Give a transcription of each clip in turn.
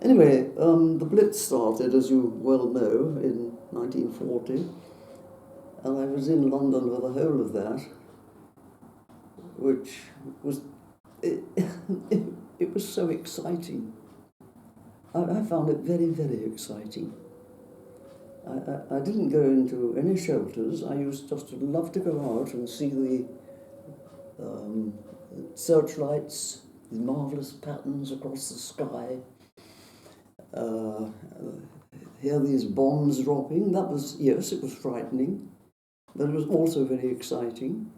Anyway, the Blitz started, as you well know, in 1940, and I was in London for the whole of that, which was it, it was so exciting. I found it very, very exciting. I didn't go into any shelters. I used just to love to go out and see the searchlights, the marvellous patterns across the sky, hear these bombs dropping. That was, yes, it was frightening, but it was also very exciting.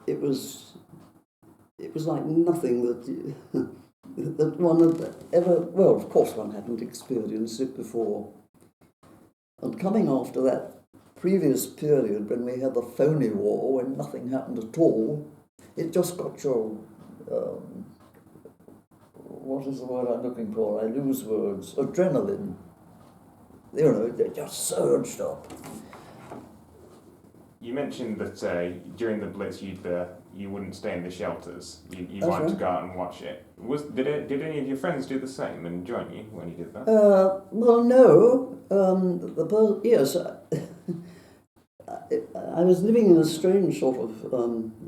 It was like nothing that that one had ever, well, of course one hadn't experienced it before. And coming after that previous period when we had the phony war, when nothing happened at all, it just got your, what is the word I'm looking for? I lose words. Adrenaline. You know, it just surged up. You mentioned that during the Blitz you wouldn't stay in the shelters. You That's wanted right. to go out and watch it. Did any of your friends do the same and join you when you did that? Well, no. Yes, I was living in a strange sort of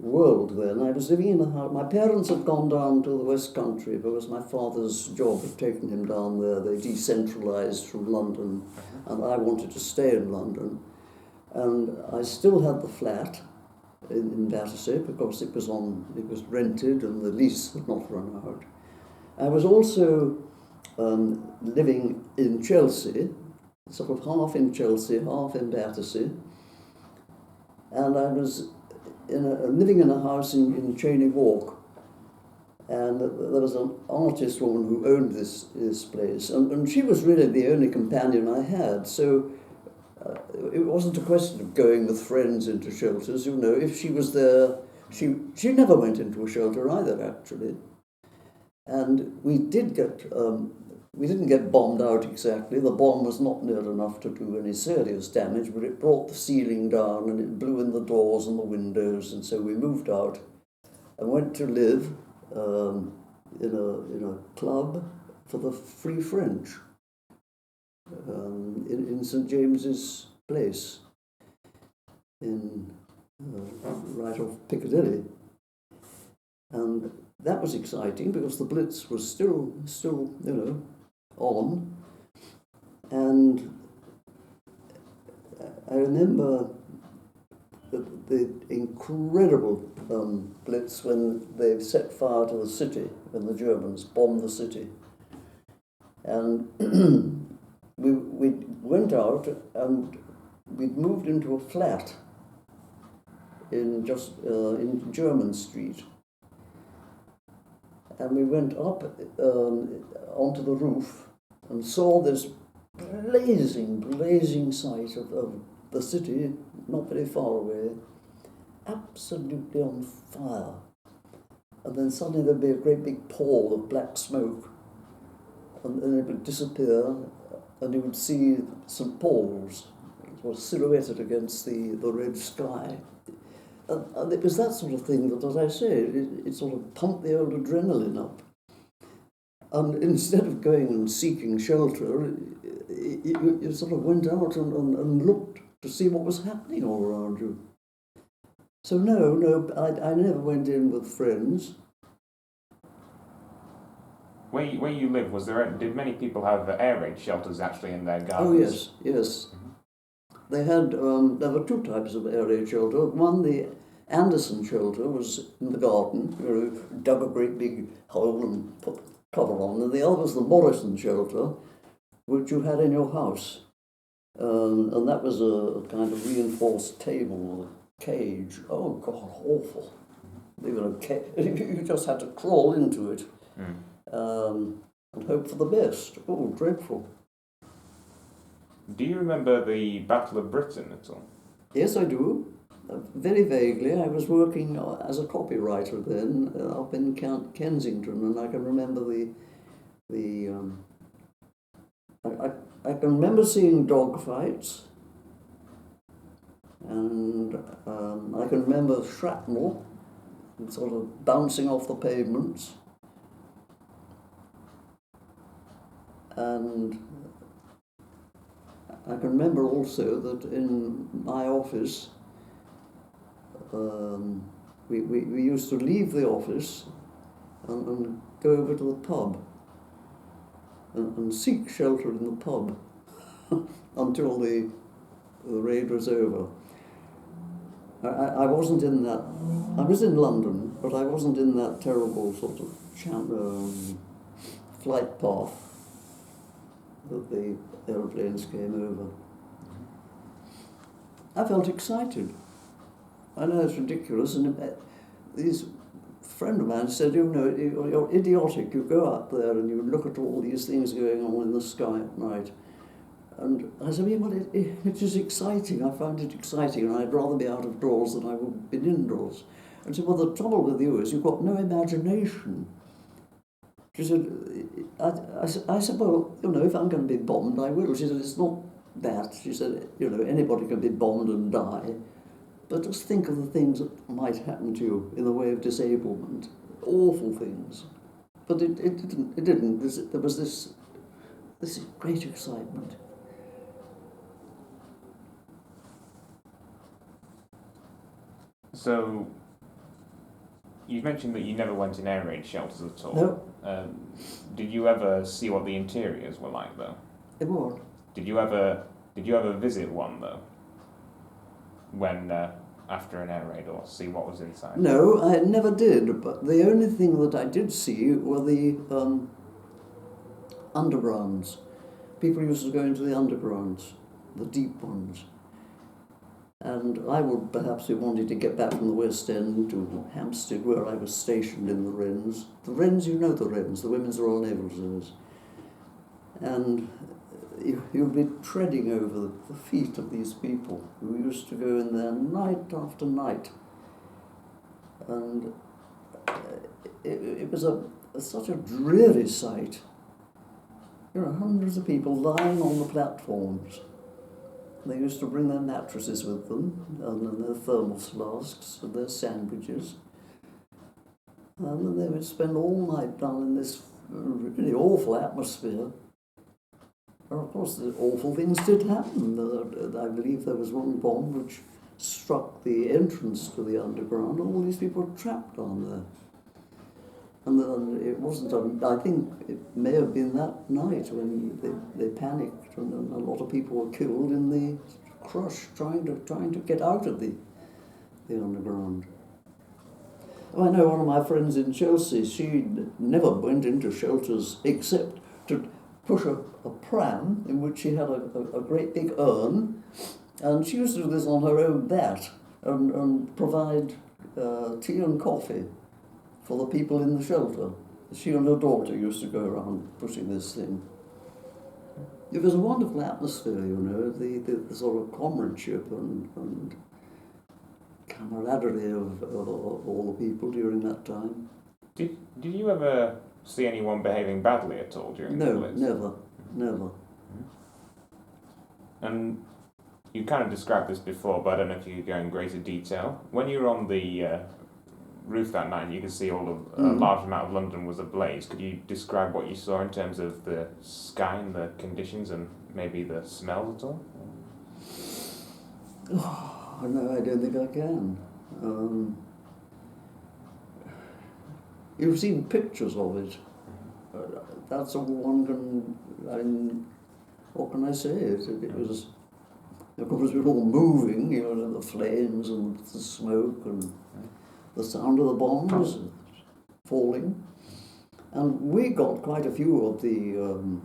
world then. I was living in a house. My parents had gone down to the West Country because my father's job had taken him down there. They decentralised from London, and I wanted to stay in London. And I still had the flat in Battersea because it was rented and the lease had not run out. I was also living in Chelsea, sort of half in Chelsea, half in Battersea. And I was living in a house in Cheney Walk. And there was an artist woman who owned this place. And she was really the only companion I had. So it wasn't a question of going with friends into shelters. You know, if she was there, she never went into a shelter either, actually. And we didn't get bombed out exactly. The bomb was not near enough to do any serious damage, but it brought the ceiling down and it blew in the doors and the windows, and so we moved out and went to live in a club for the Free French in St James's Place, in right off Piccadilly, and that was exciting because the Blitz was still on, and I remember the incredible Blitz when they set fire to the city, when the Germans bombed the city, and we went out and we'd moved into a flat in German Street. And we went up onto the roof and saw this blazing sight of the city, not very far away, absolutely on fire. And then suddenly there'd be a great big pall of black smoke, and then it would disappear, and you would see St Paul's. It was silhouetted against the red sky. And it was that sort of thing that, as I say, it sort of pumped the old adrenaline up. And instead of going and seeking shelter, you sort of went out and looked to see what was happening all around you. So no, I never went in with friends. Where you live, did many people have air raid shelters actually in their gardens? Oh yes. They had, there were two types of air raid shelter. One, the Anderson shelter, was in the garden. You dug a great big hole and put cover on. And the other was the Morrison shelter, which you had in your house. And that was a kind of reinforced table, a cage. Oh, God, awful. You just had to crawl into it and hope for the best. Oh, dreadful. Do you remember the Battle of Britain at all? Yes, I do. Very vaguely. I was working as a copywriter then up in Kensington, and I can remember I can remember seeing dogfights, and I can remember shrapnel sort of bouncing off the pavements. And I can remember also that in my office, we used to leave the office and go over to the pub and seek shelter in the pub until the raid was over. I wasn't in that, I was in London, but I wasn't in that terrible sort of flight path that the aeroplanes came over. I felt excited. I know it's ridiculous, and this friend of mine said, you know, you're idiotic, you go up there and you look at all these things going on in the sky at night. And I said, well, it is exciting, I find it exciting, and I'd rather be out of doors than I would be indoors. And she said, well, the trouble with you is you've got no imagination. She said, I said, well, you know, if I'm going to be bombed, I will. She said, it's not that. She said, you know, anybody can be bombed and die, but just think of the things that might happen to you in the way of disablement, awful things. But it didn't. There was this great excitement. So, you mentioned that you never went in air raid shelters at all. No. Did you ever see what the interiors were like, though? It was. Did you ever visit one, though? When after an air raid, or see what was inside? No, I never did. But the only thing that I did see were the undergrounds. People used to go into the undergrounds, the deep ones. And I would perhaps be wanting to get back from the West End to Hampstead, where I was stationed in the Wrens. The Wrens, you know the Wrens, the Women's Royal Naval Reserves. And you'd be treading over the feet of these people who used to go in there night after night. And it was such a dreary sight. You know, hundreds of people lying on the platforms. They used to bring their mattresses with them, and their thermos flasks, and their sandwiches. And then they would spend all night down in this really awful atmosphere. And of course, the awful things did happen. I believe there was one bomb which struck the entrance to the underground, and all these people were trapped down there. And then it wasn't, I think it may have been that night when they panicked, and a lot of people were killed in the crush trying to get out of the underground. I know one of my friends in Chelsea, she never went into shelters except to push a pram in which she had a great big urn, and she used to do this on her own bat and provide tea and coffee for the people in the shelter. She and her daughter used to go around pushing this thing. It was a wonderful atmosphere, you know, the sort of comradeship and camaraderie of all the people during that time. Did you ever see anyone behaving badly at all during the Blitz? No, never. And you kind of described this before, but I don't know if you could go in greater detail. When you were on the roof that night, you could see all of a large amount of London was ablaze. Could you describe what you saw in terms of the sky and the conditions and maybe the smells at all? Oh, no, I don't think I can. You've seen pictures of it. That's all one can. I mean, what can I say? It was, of course, it was all moving. You know, the flames and the smoke and the sound of the bombs falling. And we got quite a few of the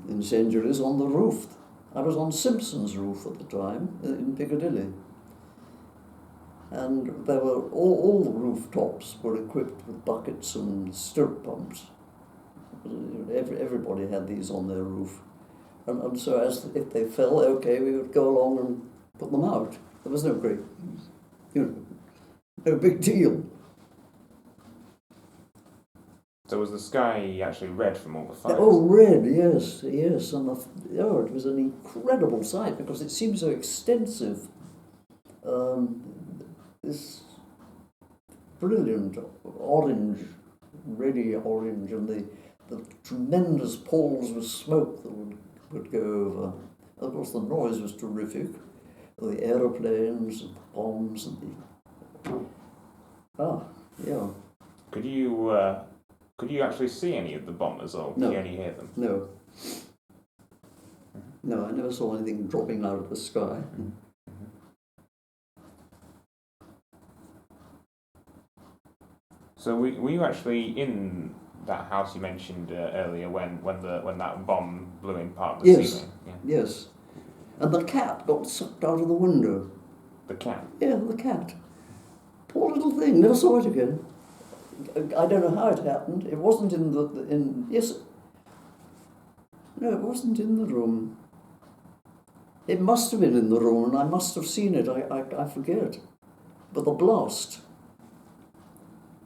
incendiaries on the roof. I was on Simpson's roof at the time, in Piccadilly. And there were, all the rooftops were equipped with buckets and stirrup pumps. Everybody had these on their roof. And so if they fell, okay, we would go along and put them out. There was no great, no big deal. So was the sky actually red from all the fires? Oh, red, yes. And it was an incredible sight because it seemed so extensive. This brilliant orange, reddy orange, and the tremendous palls of smoke that would go over. Of course, the noise was terrific. The aeroplanes and the bombs and yeah. Could you actually see any of the bombers, or could No. you only hear them? No. No, I never saw anything dropping out of the sky. So were you actually in that house you mentioned earlier when that bomb blew in part of the Yes. ceiling? Yeah. Yes. And the cat got sucked out of the window. The cat? Yeah, the cat. Poor little thing, never saw it again. I don't know how it happened. It wasn't No, it wasn't in the room. It must have been in the room, and I must have seen it. I forget. But the blast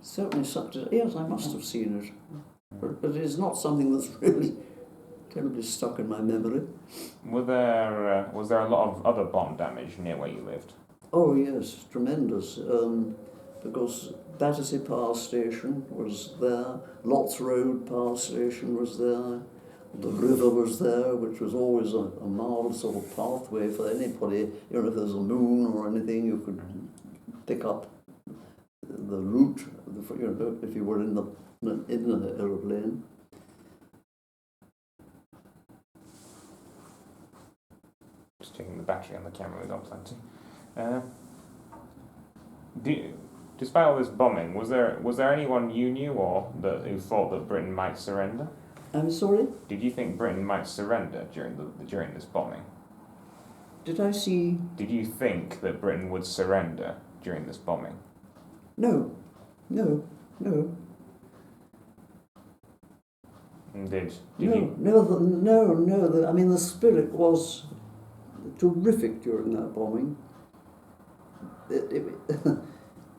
certainly sucked it. Yes, I must have seen it. But it's not something that's really terribly stuck in my memory. Was there a lot of other bomb damage near where you lived? Oh yes, tremendous. Because Battersea Power Station was there, Lots Road Power Station was there, the river was there, which was always a marvellous sort of pathway for anybody. You know, if there's a moon or anything, you could pick up the route, you know, if you were in the aeroplane. Just checking the battery on the camera, we've got plenty. Despite all this bombing, was there anyone you knew who thought that Britain might surrender? I'm sorry? Did you think Britain might surrender during this bombing? Did I see? Did you think that Britain would surrender during this bombing? No. Did No. you? I mean, the spirit was terrific during that bombing.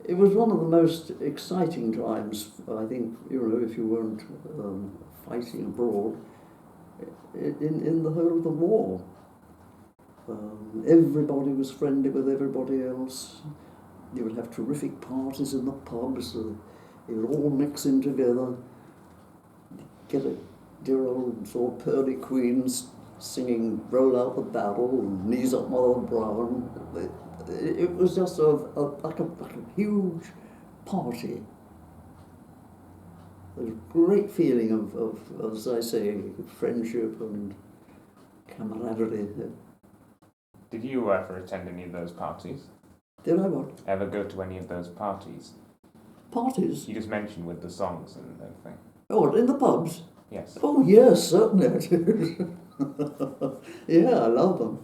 It was one of the most exciting times, I think, you know, if you weren't fighting abroad, in the whole of the war. Everybody was friendly with everybody else. You would have terrific parties in the pubs. They would all mix in together. Get a dear old sort of Pearly Queens singing "Roll Out the Barrel" and "Knees Up Mother Brown." It was just like a huge party. There was a great feeling of, as I say, friendship and camaraderie. Did you ever attend any of those parties? Did I what? Ever go to any of those parties? Parties? You just mentioned with the songs and everything. Oh, in the pubs? Yes. Oh, yes, certainly I did. Yeah, I love them.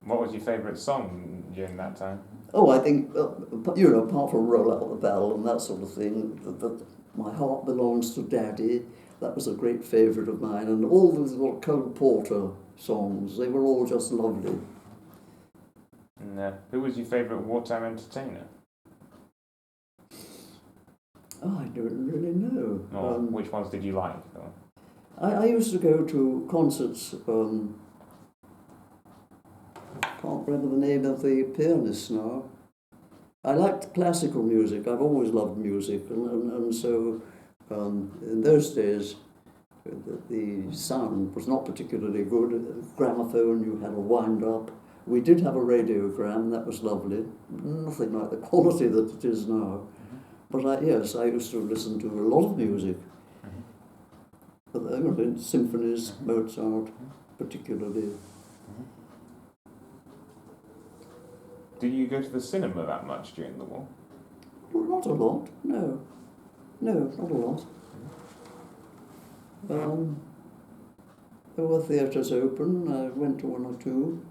What was your favourite song during that time? Oh, I think, you know, apart from "Roll Out the Barrel" and that sort of thing, "My Heart Belongs to Daddy," that was a great favourite of mine, and all those little Cole Porter songs, they were all just lovely. And who was your favourite wartime entertainer? Oh, I don't really know. Or which ones did you like? I used to go to concerts, can't remember the name of the pianist now. I liked classical music. I've always loved music, and so in those days the sound was not particularly good. Gramophone, you had a wind-up. We did have a radiogram, that was lovely. Nothing like the quality that it is now. But I used to listen to a lot of music. Symphonies, Mozart, particularly. Did you go to the cinema that much during the war? Well, not a lot, no. No, not a lot. There were theatres open. I went to one or two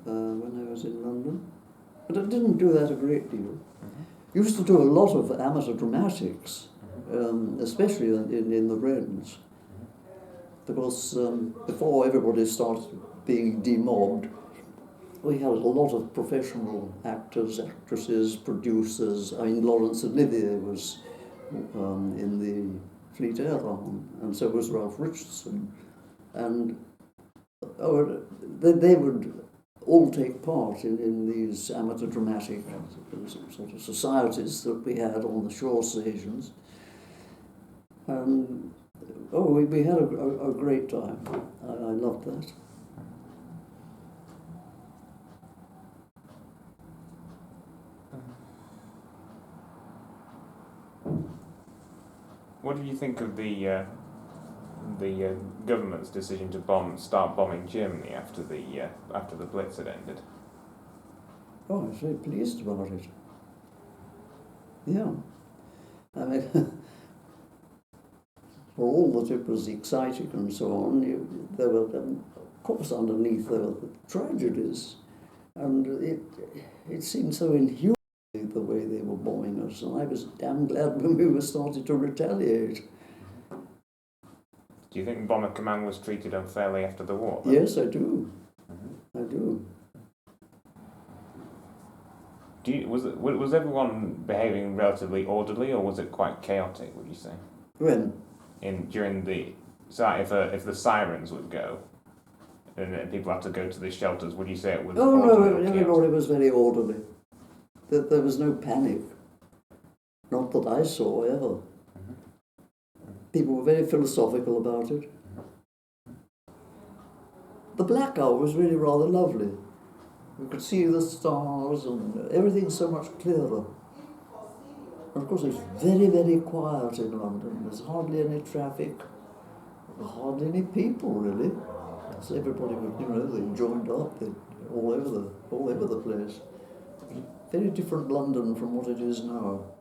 when I was in London. But I didn't do that a great deal. Used to do a lot of amateur dramatics, especially in the Wrens. Because before everybody started being demobbed, we had a lot of professional actors, actresses, producers. I mean, Laurence Olivier was in the Fleet Air Arm, and so was Ralph Richardson. And they would all take part in these amateur dramatic sort of societies that we had on the shore stations. And we had a great time. I loved that. What did you think of the government's decision to start bombing Germany after the Blitz had ended? Oh, I was very pleased about it. Yeah. I mean, for all that it was exciting and so on, there were, of course, underneath there were the tragedies, and it seemed so inhuman the way they were bombing us, and I was damn glad when we were starting to retaliate. Do you think Bomber Command was treated unfairly after the war, though? Yes, I do. I do. Was everyone behaving relatively orderly, or was it quite chaotic, would you say? When? If the sirens would go, and people had to go to the shelters, would you say it was? Oh no, everybody was very orderly. There was no panic. Not that I saw ever. People were very philosophical about it. The Blackout was really rather lovely. We could see the stars and everything so much clearer. And of course it was very, very quiet in London. There's hardly any traffic, hardly any people really. So everybody would, they joined up, all over the place. Very different London from what it is now.